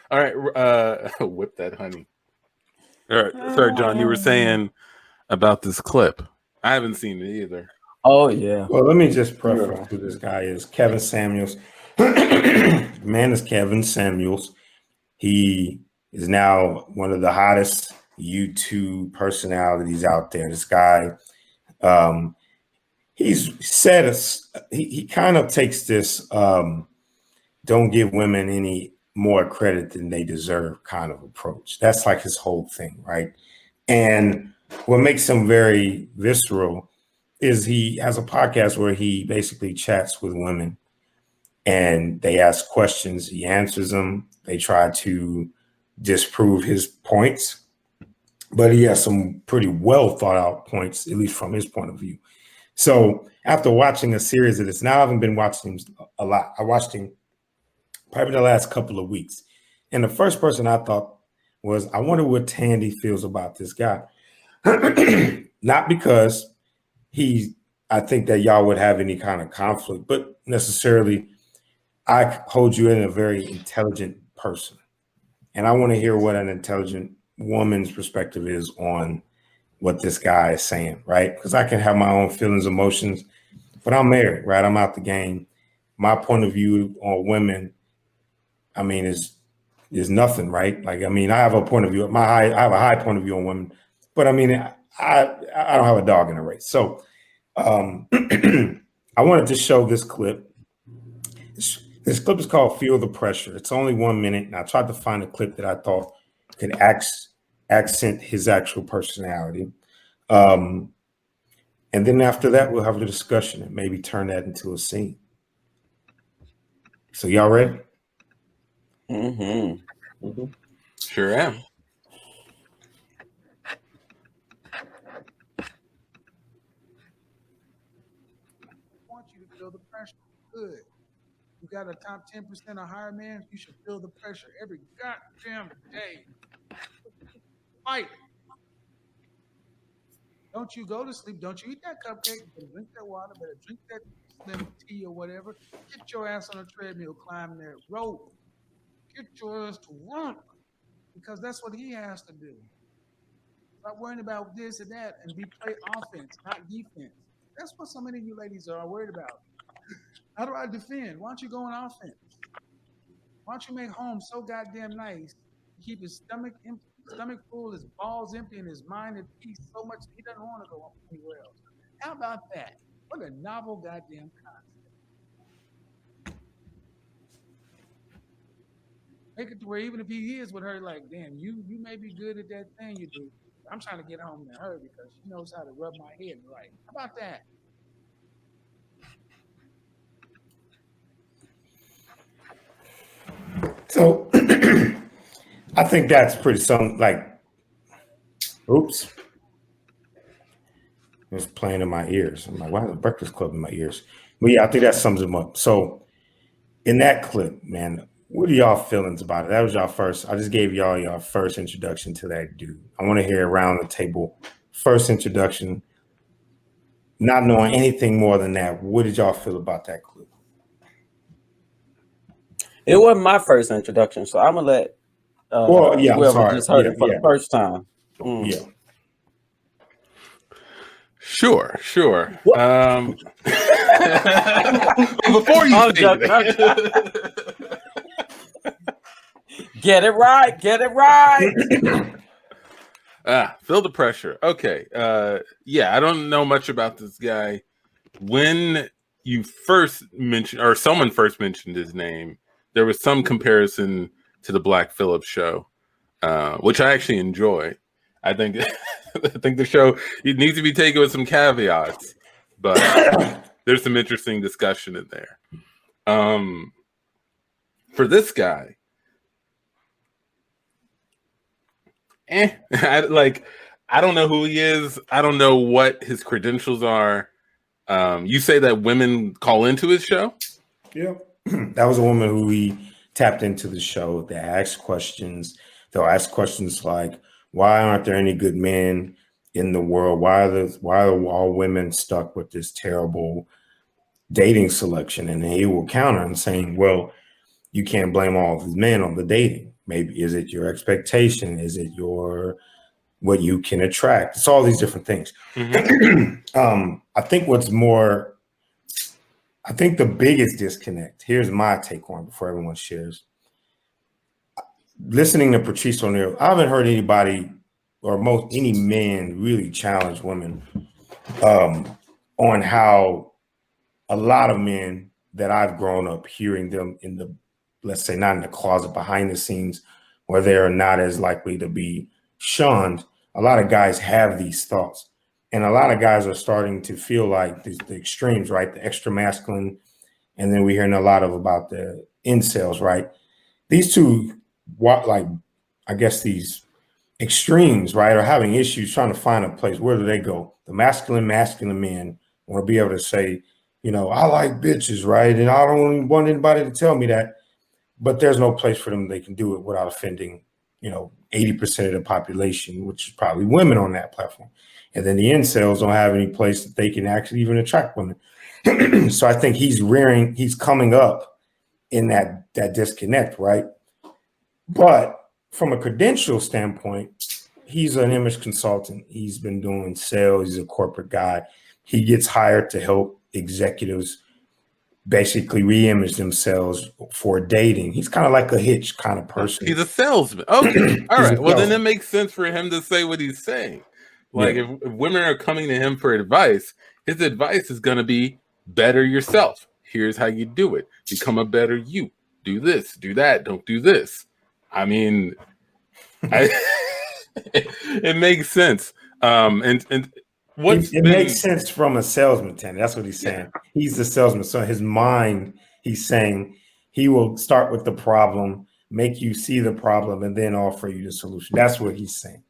All right, whip that honey. All right, sorry, John. You were saying about this clip. I haven't seen it either. Oh yeah. Well, let me just preface who this guy is. Kevin Samuels. Man is Kevin Samuels. He is now one of the hottest YouTube personalities out there. This guy, he's said he kind of takes this don't give women any more credit than they deserve kind of approach. That's like his whole thing, right? And what makes him very visceral is he has a podcast where he basically chats with women and they ask questions, he answers them, they try to disprove his points, but he has some pretty well thought out points, at least from his point of view. So after watching a series of this, now I haven't been watching him a lot. I watched him probably the last couple of weeks. And the first person I thought was, I wonder what Tandy feels about this guy. Not because I think that y'all would have any kind of conflict, but necessarily I hold you in a very intelligent person. And I want to hear what an intelligent woman's perspective is on what this guy is saying, right? Because I can have my own feelings, emotions, but I'm married, right? I'm out the game. My point of view on women, I mean, is nothing, right? Like, I mean, I have a point of view. I have a high point of view on women, but I mean, I don't have a dog in the race. So I wanted to show this clip. This clip is called Feel the Pressure. It's only 1 minute, and I tried to find a clip that I thought could accent his actual personality. And then after that, we'll have a discussion and maybe turn that into a scene. So y'all ready? Sure am. I want you to feel the pressure. Good. You got a top 10% or higher man, you should feel the pressure every goddamn day. Fight. Don't you go to sleep. Don't you eat that cupcake. Better drink that water. Better drink that slim tea or whatever. Get your ass on a treadmill, climb that rope. Get your ass to work. Because that's what he has to do. Stop worrying about this and that and play offense, not defense. That's what so many of you ladies are worried about. How do I defend? Why don't you go on offense? Why don't you make home so goddamn nice? Keep his stomach full, his balls empty, and his mind at peace so much he doesn't want to go anywhere else. How about that? What a novel goddamn concept. Make it to where even if he is with her, like, damn, you may be good at that thing you do. I'm trying to get home to her because she knows how to rub my head right. How about that? So I think that's pretty something like, oops. It was playing in my ears. I'm like, why is the Breakfast Club in my ears? But yeah, I think that sums him up. So in that clip, man, what are y'all feelings about it? That was y'all first. I just gave y'all first introduction to that dude. I want to hear around the table, first introduction, not knowing anything more than that. What did y'all feel about that clip? It wasn't my first introduction, so I'm gonna let whoever just heard it for the first time. Yeah. Sure. Before you get it right. Feel the pressure. Okay. Yeah, I don't know much about this guy. When you first mentioned, or someone first mentioned his name, there was some comparison to the Black Phillip show, which I actually enjoy. I think the show, it needs to be taken with some caveats, but there's some interesting discussion in there. For this guy, I don't know who he is. I don't know what his credentials are. You say that women call into his show? Yeah. That was a woman who we tapped into the show. They asked questions. They'll ask questions like, why aren't there any good men in the world? Why are all women stuck with this terrible dating selection? And he will counter and saying, well, you can't blame all of the men on the dating. Maybe is it your expectation? Is it your what you can attract? It's all these different things. Mm-hmm. I think the biggest disconnect, here's my take on it before everyone shares. Listening to Patrice O'Neal, I haven't heard anybody or any men really challenge women on how a lot of men that I've grown up hearing them in the, let's say, not in the closet, behind the scenes, where they're not as likely to be shunned. A lot of guys have these thoughts. And a lot of guys are starting to feel like the extremes, right? The extra masculine. And then we're hearing a lot about the incels, right? These two, I guess these extremes, right, are having issues trying to find a place. Where do they go? The masculine men want to be able to say, I like bitches, right? And I don't want anybody to tell me that. But there's no place for them they can do it without offending, 80% of the population, which is probably women on that platform. And then the incels don't have any place that they can actually even attract women. So I think he's coming up in that disconnect, right? But from a credential standpoint, he's an image consultant. He's been doing sales. He's a corporate guy. He gets hired to help executives basically re-image themselves for dating. He's kind of like a Hitch kind of person. He's a salesman. Okay. All right. Well, then it makes sense for him to say what he's saying. Like if women are coming to him for advice, his advice is going to be better yourself. Here's how you do it. Become a better you. Do this, do that. Don't do this. I mean, it makes sense. And it makes sense from a salesman, Tanner. That's what he's saying. Yeah. He's the salesman. So his mind, he's saying he will start with the problem, make you see the problem, and then offer you the solution. That's what he's saying.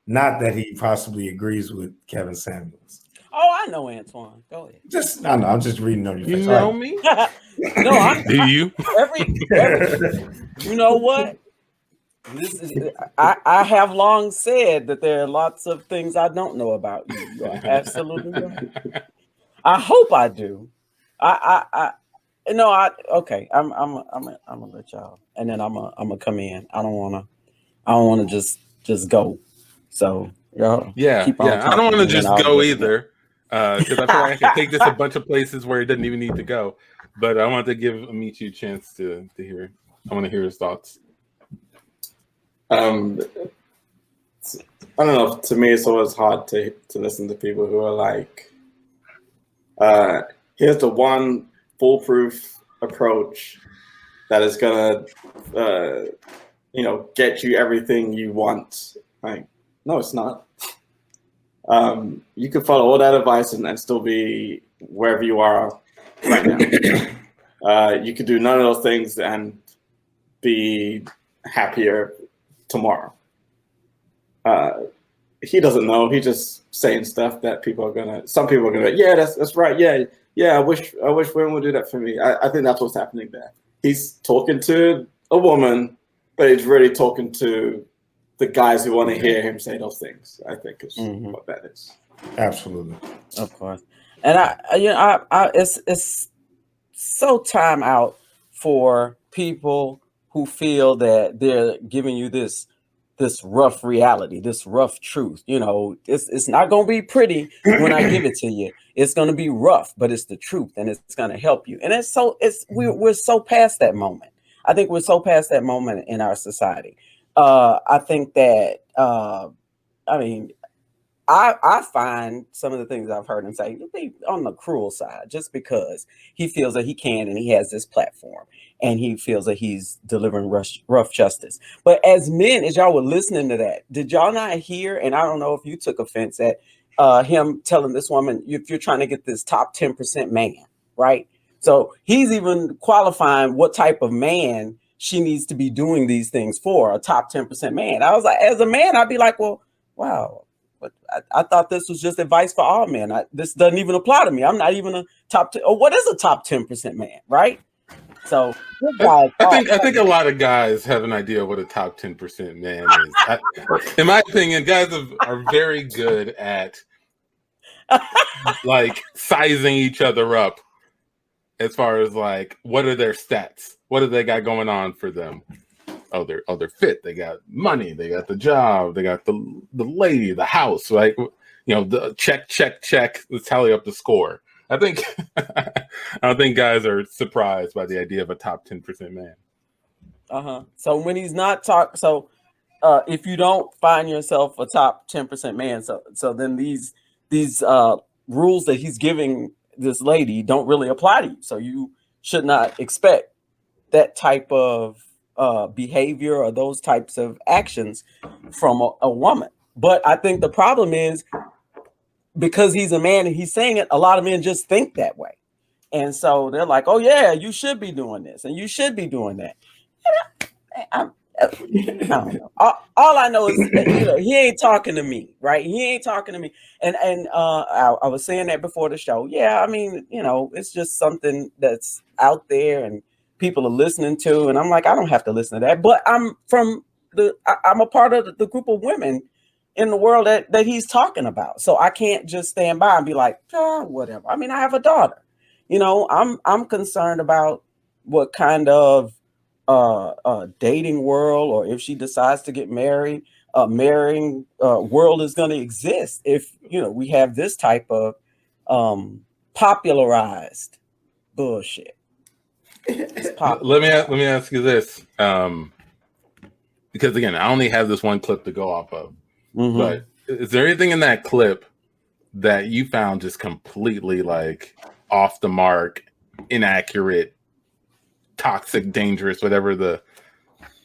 Not that he possibly agrees with Kevin Samuels. Oh, I know Antoine. Go ahead. I'm just reading on your face. You know me? No, do you? You know what? I have long said that there are lots of things I don't know about you. You are absolutely right. I hope I do. Okay. I'm gonna let y'all, and then I'm gonna come in. I don't wanna just go. So y'all. Yeah. I don't want to just go either, because I feel like I can take this a bunch of places where he doesn't even need to go. But I want to give Amici a chance to hear. I want to hear his thoughts. I don't know. To me, it's always hard to listen to people who are like, here's the one foolproof approach that is gonna, get you everything you want. Like, no, it's not. You could follow all that advice and still be wherever you are right now. You could do none of those things and be happier tomorrow. He doesn't know. He's just saying stuff that some people are gonna, yeah, that's right. Yeah. I wish women would do that for me. I think that's what's happening there. He's talking to a woman, but he's really talking to the guys who want to hear him say those things. I think is what that is. Absolutely. Of course. And it's so time out for people who feel that they're giving you this rough reality, this rough truth. It's not going to be pretty when I give it to you. It's going to be rough, but it's the truth, and it's going to help you. And we're so past that moment. I think we're so past that moment in our society. I think that I find some of the things I've heard him say to be on the cruel side, just because he feels that he can and he has this platform and he feels that he's delivering rough justice. But as men, as y'all were listening to that, did y'all not hear? And I don't know if you took offense at him telling this woman, if you're trying to get this top 10% man, right? So he's even qualifying what type of man she needs to be doing these things for, a top 10% man. I was like, as a man, I'd be like, well, wow. But I thought this was just advice for all men. This doesn't even apply to me. I'm not even a top 10. Or what is a top 10% man, right? So I think a lot of guys have an idea of what a top 10% man is. In my opinion, guys are very good at like sizing each other up as far as like what are their stats, what do they got going on for them. they're fit, they got money, they got the job, they got the lady, the house, right? The check, let's tally up the score. I think I don't think guys are surprised by the idea of a top 10% man. So when he's not if you don't find yourself a top 10% man, so then these rules that he's giving this lady don't really apply to you. So you should not expect that type of behavior or those types of actions from a woman. But I think the problem is, because he's a man and he's saying it, a lot of men just think that way. And so they're like, oh yeah, you should be doing this and you should be doing that. I don't know. All I know is he ain't talking to me, right? He ain't talking to me. And I was saying that before the show. Yeah, I mean, it's just something that's out there and people are listening to, and I'm like, I don't have to listen to that. But I'm a part of the group of women in the world that he's talking about. So I can't just stand by and be like, whatever. I mean, I have a daughter. I'm concerned about what kind of dating world, or if she decides to get married, marrying world is going to exist if we have this type of popularized bullshit. Let me ask you this, because again, I only have this one clip to go off of. Mm-hmm. But is there anything in that clip that you found just completely like off the mark, inaccurate, toxic, dangerous, whatever the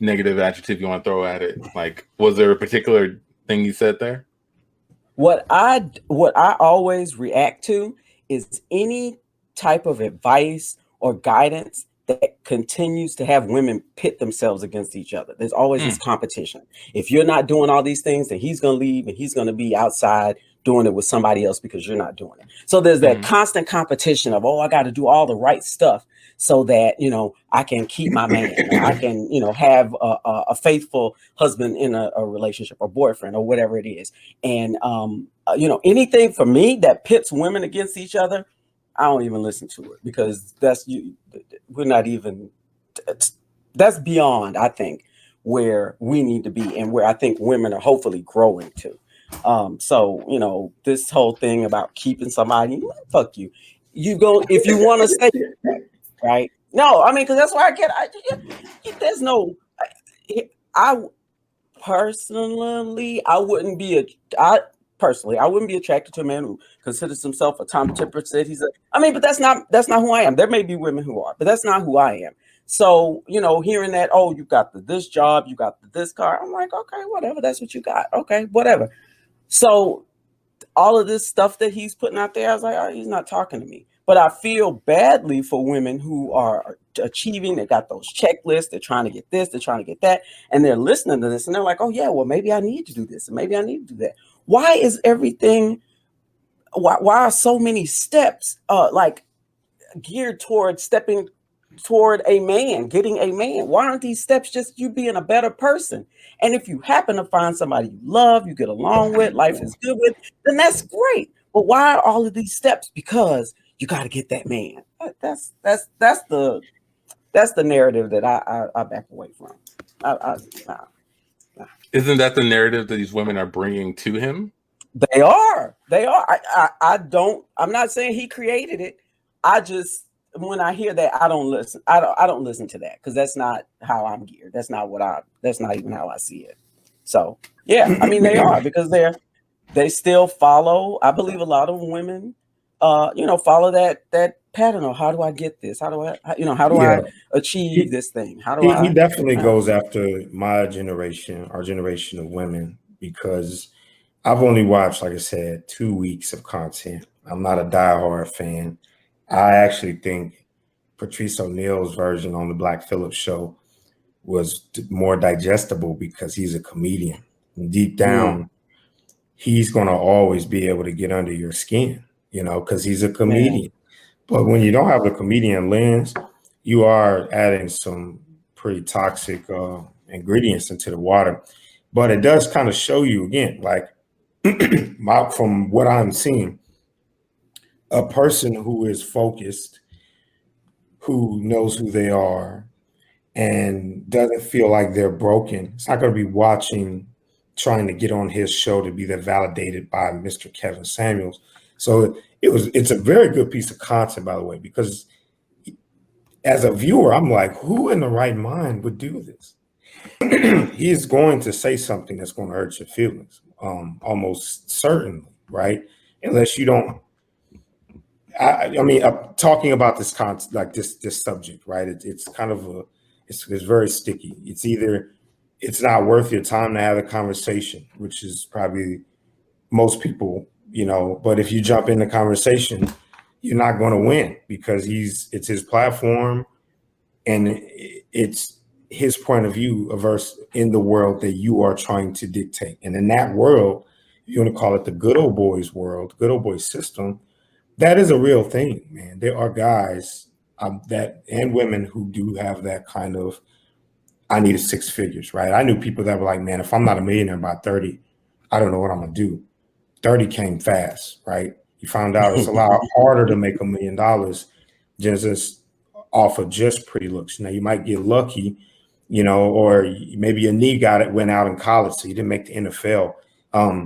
negative adjective you want to throw at it? Like, was there a particular thing you said there? What I always react to is any type of advice or guidance that continues to have women pit themselves against each other. There's always this competition. If you're not doing all these things, then he's going to leave and he's going to be outside doing it with somebody else because you're not doing it. So there's that constant competition of, I got to do all the right stuff so that, I can keep my man, or I can, have a faithful husband in a relationship or boyfriend or whatever it is. And, anything for me that pits women against each other, I don't even listen to it, because that's beyond, I think, where we need to be and where I think women are hopefully growing to. So, this whole thing about keeping somebody, fuck you. You go, if you want to say it, right? No, I mean, because that's why there's no, I personally, I wouldn't be attracted to a man who considers himself a top 10%. But that's not who I am. There may be women who are, but that's not who I am. So, hearing that, you got this job, you got this car, I'm like, okay, whatever, that's what you got. Okay, whatever. So all of this stuff that he's putting out there, I was like, he's not talking to me. But I feel badly for women who are achieving, they got those checklists, they're trying to get this, they're trying to get that, and they're listening to this and they're like, oh yeah, well, maybe I need to do this and maybe I need to do that. Why is everything, why are so many steps like geared toward stepping toward a man, getting a man? Why aren't these steps just you being a better person? And if you happen to find somebody you love, you get along with, life is good with, then that's great. But why are all of these steps? Because you got to get that man. That's the narrative that I back away from. Isn't that the narrative that these women are bringing to him? They are. I'm not saying he created it. When I hear that, I don't listen. I don't listen to that, because that's not how I'm geared. That's not even how I see it. So yeah, I mean, they are, because they still follow. I believe a lot of women, follow that pattern of, how do I get this? How do I achieve this thing? He definitely goes after my generation, our generation of women, because I've only watched, like I said, 2 weeks of content. I'm not a diehard fan. I actually think Patrice O'Neal's version on the Black Phillip show was more digestible, because he's a comedian. And deep down, he's going to always be able to get under your skin, because he's a comedian. But when you don't have the comedian lens, you are adding some pretty toxic ingredients into the water. But it does kind of show you, again, like from what I'm seeing, a person who is focused, who knows who they are, and doesn't feel like they're broken, it's not going to be watching, trying to get on his show to be that validated by Mr. Kevin Samuels. So it's a very good piece of content, by the way, because as a viewer, I'm like, who in the right mind would do this? He's going to say something that's going to hurt your feelings, almost certainly, right? Unless you don't. I mean, talking about this concept, like this subject, right? It's kind of it's very sticky. It's either it's not worth your time to have a conversation, which is probably most people, But if you jump in the conversation, you're not going to win because it's his platform, and it's his point of view versus in the world that you are trying to dictate. And in that world, you want to call it the good old boys world, good old boy system. That is a real thing, man. There are guys that and women who do have that kind of, I need 6 figures, right? I knew people that were like, man, if I'm not a millionaire by 30, I don't know what I'm going to do. 30 came fast, right? You found out it's a lot harder to make $1 million just off of just pretty looks. Now, you might get lucky, or maybe your knee went out in college, so you didn't make the NFL.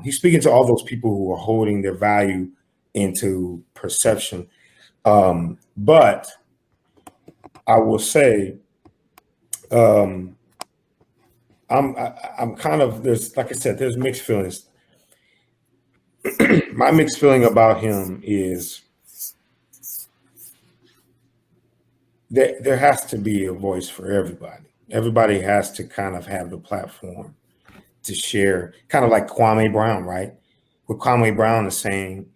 He's speaking to all those people who are holding their value into perception. But I will say, I'm kind of, like I said, there's mixed feelings. My mixed feeling about him is that there has to be a voice for everybody. Everybody has to kind of have the platform to share, kind of like Kwame Brown, right? What Kwame Brown is saying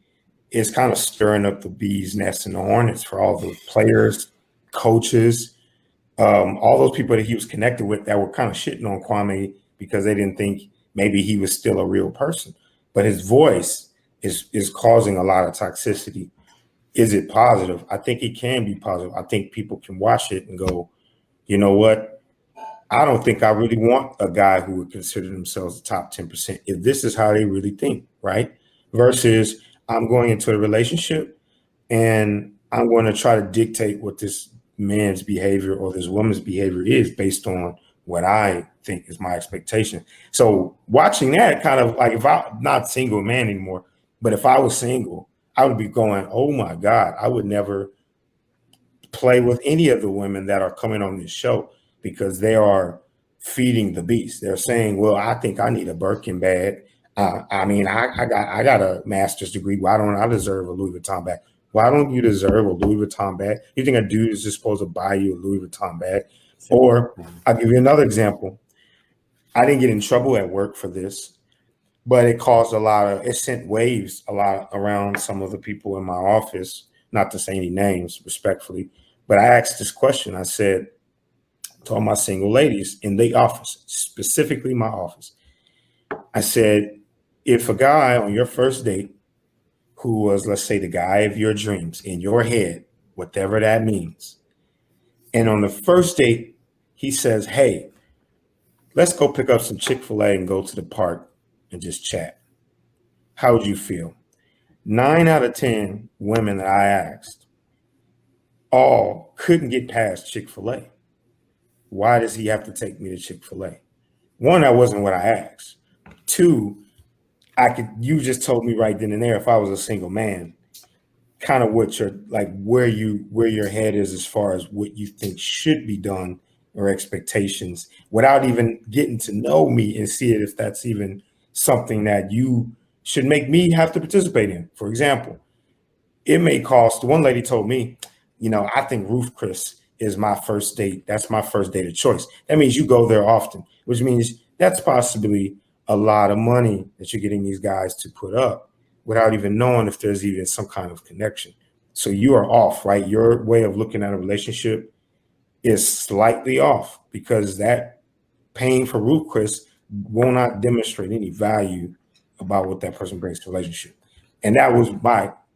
is kind of stirring up the bee's nest and the hornets for all the players, coaches, all those people that he was connected with that were kind of shitting on Kwame because they didn't think maybe he was still a real person. But his voice is causing a lot of toxicity. Is it positive? I think it can be positive. I think people can watch it and go, you know what? I don't think I really want a guy who would consider themselves the top 10% if this is how they really think, right? Versus I'm going into a relationship and I'm going to try to dictate what this man's behavior or this woman's behavior is based on what I think is my expectation. So watching that kind of like, if I'm not single man anymore, but if I was single, I would be going, oh my God, I would never play with any of the women that are coming on this show because they are feeding the beast. They're saying, well, I think I need a Birkin bag. I mean, I got a master's degree. Why don't I deserve a Louis Vuitton bag? Why don't you deserve a Louis Vuitton bag? You think a dude is just supposed to buy you a Louis Vuitton bag? Or I'll give you another example. I didn't get in trouble at work for this, but it sent waves a lot around some of the people in my office, not to say any names respectfully, but I asked this question. I said to all my single ladies in the office, specifically my office, I said, if a guy on your first date who was, let's say, the guy of your dreams in your head, whatever that means, and on the first date, he says, hey, let's go pick up some Chick-fil-A and go to the park and just chat. How would you feel? 9 out of 10 women that I asked all couldn't get past Chick-fil-A. Why does he have to take me to Chick-fil-A? One, that wasn't what I asked. Two, you just told me right then and there, if I was a single man, kind of what you're like, where your head is as far as what you think should be done or expectations, without even getting to know me and see it if that's even something that you should make me have to participate in. For example, it may cost, one lady told me, I think Ruth Chris is my first date. That's my first date of choice. That means you go there often, which means that's possibly a lot of money that you're getting these guys to put up without even knowing if there's even some kind of connection. So you are off, right? Your way of looking at a relationship is slightly off because that paying for Ruth Chris will not demonstrate any value about what that person brings to the relationship. And that was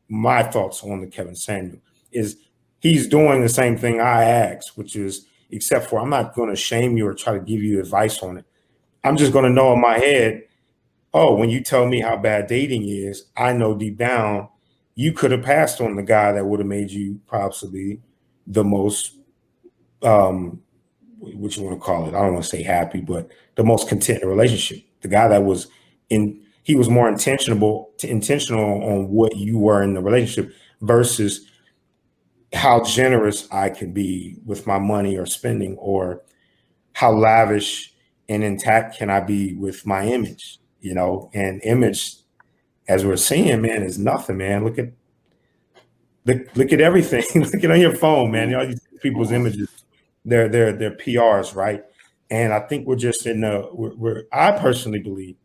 my thoughts on the Kevin Samuel, is he's doing the same thing I asked, which is, except for I'm not going to shame you or try to give you advice on it. I'm just going to know in my head, oh, when you tell me how bad dating is, I know deep down you could have passed on the guy that would have made you possibly the most what you want to call it. I don't want to say happy, but the most content in a relationship. The guy that was he was more intentional on what you were in the relationship versus how generous I could be with my money or spending, or how lavish and intact can I be with my image, and image, as we're seeing, man, is nothing, man. Look at everything. Look at on your phone, man. All these people's images, they're PRs, right? And I think we're just I personally believe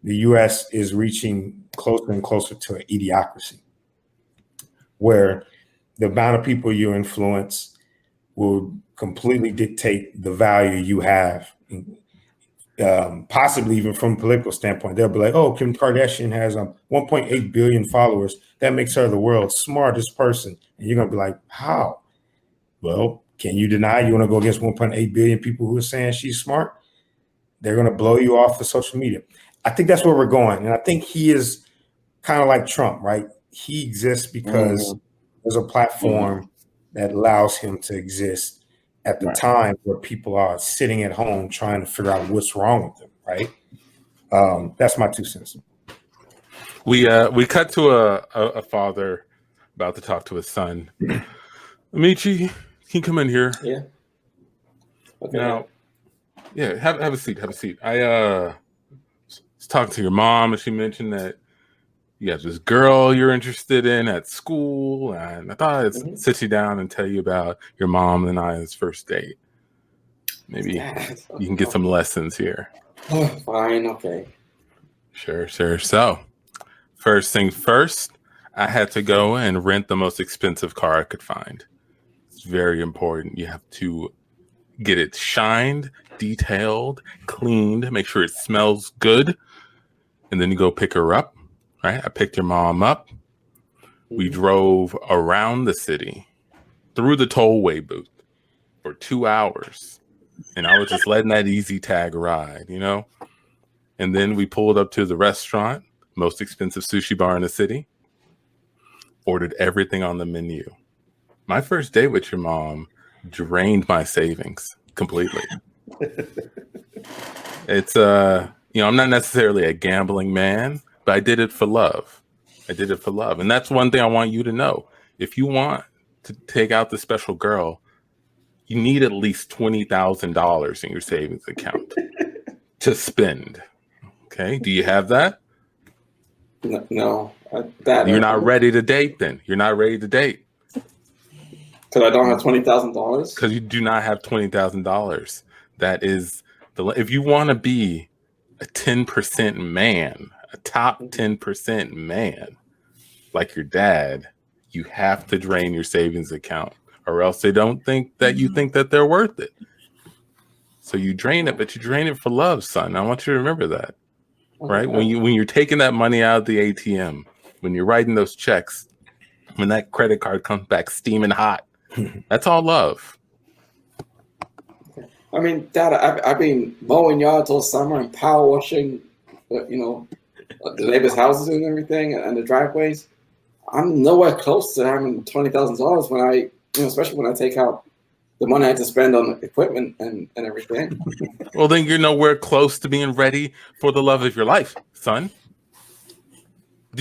the U.S. is reaching closer and closer to an idiocracy, where the amount of people you influence will completely dictate the value you have, possibly even from a political standpoint. They'll be like, oh, Kim Kardashian has 1.8 billion followers. That makes her the world's smartest person. And you're going to be like, how? Well, can you deny you want to go against 1.8 billion people who are saying she's smart? They're going to blow you off of social media. I think that's where we're going. And I think he is kind of like Trump, right? He exists because there's a platform that allows him to exist at the time where people are sitting at home trying to figure out what's wrong with them, right? That's my 2 cents. We cut to a father about to talk to his son. Amici, can you come in here? Yeah. Okay. Now, yeah, have a seat. Have a seat. I was talking to your mom, and she mentioned that you have this girl you're interested in at school, and I thought I'd sit you down and tell you about your mom and I's first date. Maybe you can get some lessons here. Oh, fine, okay. Sure. So, first thing first, I had to go and rent the most expensive car I could find. It's very important. You have to get it shined, detailed, cleaned, make sure it smells good, and then you go pick her up. Right? I picked your mom up. We drove around the city through the tollway booth for 2 hours. And I was just letting that easy tag ride, And then we pulled up to the restaurant, most expensive sushi bar in the city, ordered everything on the menu. My first date with your mom drained my savings completely. It's, I'm not necessarily a gambling man, but I did it for love. And that's one thing I want you to know. If you want to take out the special girl, you need at least $20,000 in your savings account to spend. Okay. Do you have that? No. You're not ready to date then. You're not ready to date. Because I don't have $20,000? Because you do not have $20,000. That is if you want to be a 10% man, a top 10% man, like your dad, you have to drain your savings account, or else they don't think that you think that they're worth it. So you drain it, but you drain it for love, son. I want you to remember that, right? When you're taking that money out of the ATM, when you're writing those checks, when that credit card comes back steaming hot, that's all love. I mean, Dad, I've been mowing yards all summer and power washing, the neighbors' houses and everything, and the driveways. I'm nowhere close to having $20,000 when I, especially when I take out the money I had to spend on equipment and everything. Well, then you're nowhere close to being ready for the love of your life, son.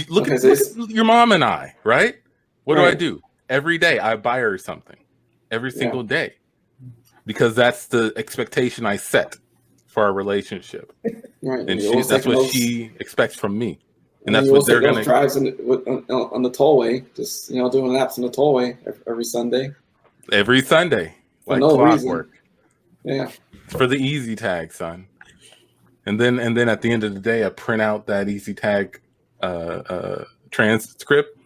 Look at your mom and I, right? What do I do? Every day I buy her something. Every single day. Because that's the expectation I set for our relationship. Right. And that's what she expects from me. And that's what they're going to drives on the tollway, just doing laps on the tollway every Sunday. Every Sunday, like clockwork. Yeah, for the easy tag, son. And then at the end of the day, I print out that easy tag transcript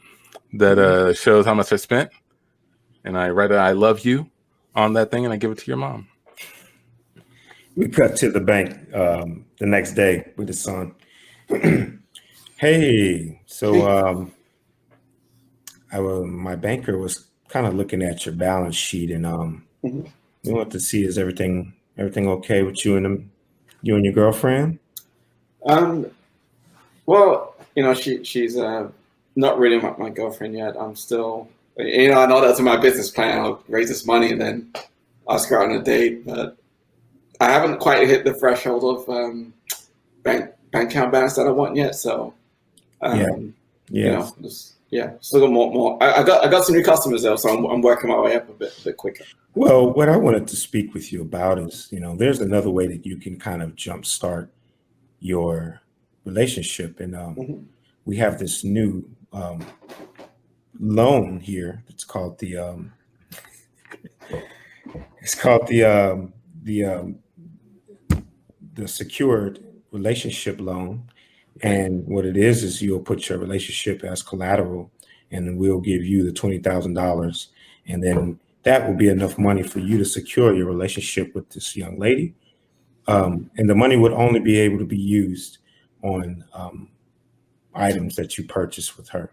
that shows how much I spent, and I write "I love you" on that thing, and I give it to your mom. We cut to the bank the next day with his son. Hey, so my banker was kind of looking at your balance sheet, and we want to see, is everything okay with you and your girlfriend? Well, she's not really my girlfriend yet. I'm still, I know that's in my business plan. I'll raise this money and then ask her out on a date, but I haven't quite hit the threshold of bank account balance that I want yet. So, you know, still got more. I got some new customers though, so I'm working my way up a bit quicker. Well, what I wanted to speak with you about is, you know, there's another way that you can kind of jumpstart your relationship, and we have this new loan here. It's called the secured relationship loan. And what it is you'll put your relationship as collateral, and then we'll give you the $20,000, and then that will be enough money for you to secure your relationship with this young lady. And the money would only be able to be used on items that you purchase with her.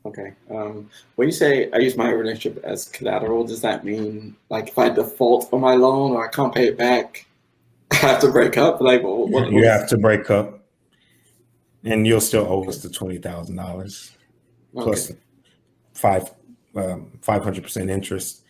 Okay. When you say I use my relationship as collateral, does that mean like if I default on my loan or I can't pay it back, I have to break up? Like what You have to break up, and you'll still owe us the $20,000 plus 500% interest.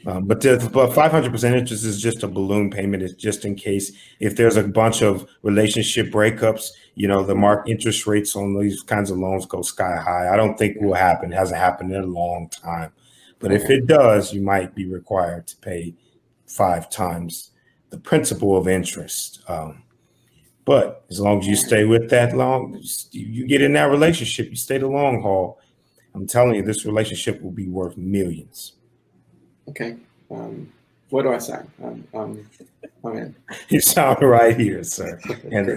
But 500% interest is just a balloon payment. It's just in case if there's a bunch of relationship breakups, you know, the market interest rates on these kinds of loans go sky high. I don't think it will happen. It hasn't happened in a long time. But if it does, you might be required to pay 5 times the principal of interest. But as long as you stay with that long, you get in that relationship, you stay the long haul. I'm telling you, this relationship will be worth millions. Okay. What do I sign? I'm in. You sign right here, sir. And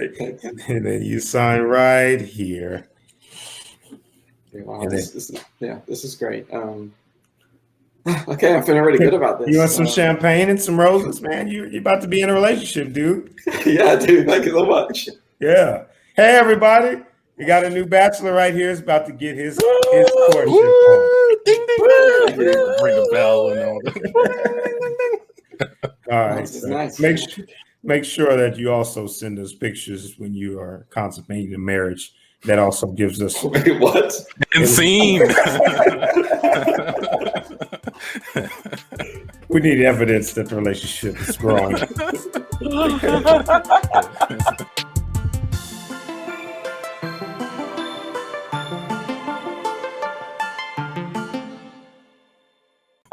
then you sign right here. Okay, wow, this is great. Okay, I'm feeling really good about this. You want some champagne and some roses, man? You're about to be in a relationship, dude. Yeah, dude. Thank you so much. Yeah. Hey, everybody. We got a new bachelor right here. He's about to get his courtship on. Ding, ding, ding. Ring a bell and all that. All right. This is nice. Make sure that you also send us pictures when you are consummating a marriage. That also gives us Wait, what? And scene. We need evidence that the relationship is growing.